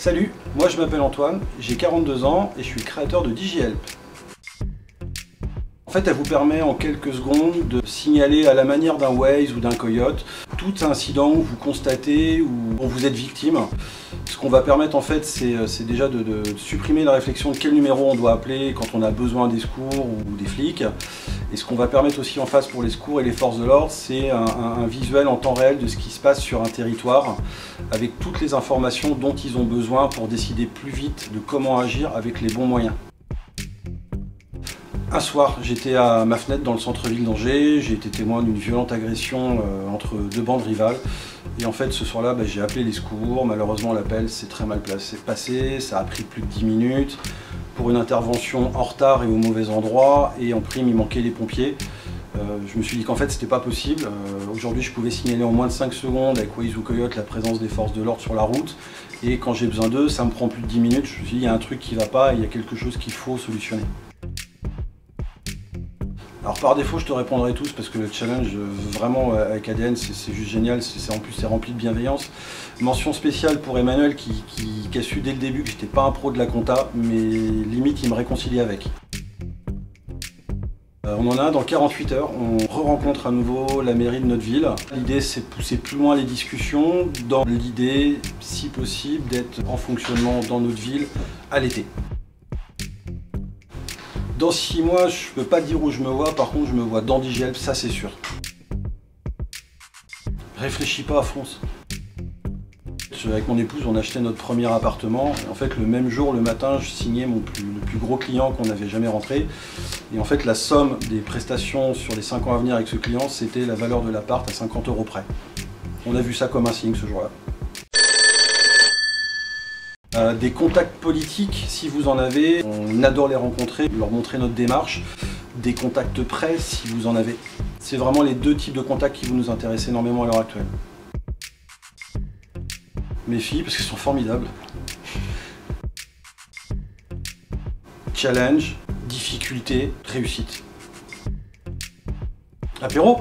Salut, moi je m'appelle Antoine, j'ai 42 ans et je suis le créateur de DigiHelp. En fait, elle vous permet en quelques secondes de signaler à la manière d'un Waze ou d'un Coyote tout incident où vous constatez ou dont vous êtes victime. Ce qu'on va permettre en fait, c'est déjà de supprimer la réflexion de quel numéro on doit appeler quand on a besoin des secours ou des flics. Et ce qu'on va permettre aussi en face pour les secours et les forces de l'ordre, c'est un visuel en temps réel de ce qui se passe sur un territoire, avec toutes les informations dont ils ont besoin pour décider plus vite de comment agir avec les bons moyens. Un soir, j'étais à ma fenêtre dans le centre-ville d'Angers, j'ai été témoin d'une violente agression entre deux bandes rivales. Et en fait, ce soir-là, j'ai appelé les secours. Malheureusement, l'appel s'est très mal passé, ça a pris plus de 10 minutes pour une intervention en retard et au mauvais endroit. Et en prime, il manquait les pompiers. Je me suis dit qu'en fait, c'était pas possible. Aujourd'hui, je pouvais signaler en moins de 5 secondes avec Waze ou Coyote la présence des forces de l'ordre sur la route. Et quand j'ai besoin d'eux, ça me prend plus de 10 minutes. Je me suis dit, il y a un truc qui va pas, il y a quelque chose qu'il faut solutionner. Alors par défaut je te répondrai tous parce que le challenge vraiment avec ADN c'est juste génial, en plus c'est rempli de bienveillance. Mention spéciale pour Emmanuel qui a su dès le début que j'étais pas un pro de la compta, mais limite il me réconcilie avec. On en a un dans 48 heures, on re-rencontre à nouveau la mairie de notre ville. L'idée c'est de pousser plus loin les discussions dans l'idée, si possible, d'être en fonctionnement dans notre ville à l'été. Dans 6 mois, je peux pas dire où je me vois, par contre je me vois dans DigiHelp, ça c'est sûr. Réfléchis pas, fonce. Avec mon épouse, on achetait notre premier appartement. Et en fait, le même jour, le matin, je signais le plus gros client qu'on n'avait jamais rentré. Et en fait, la somme des prestations sur les 5 ans à venir avec ce client, c'était la valeur de l'appart à 50 € près. On a vu ça comme un signe ce jour-là. Des contacts politiques, si vous en avez, on adore les rencontrer, leur montrer notre démarche. Des contacts presse, si vous en avez. C'est vraiment les deux types de contacts qui vont nous intéresser énormément à l'heure actuelle. Mes filles, parce qu'elles sont formidables. Challenge, difficulté, réussite. Apéro ?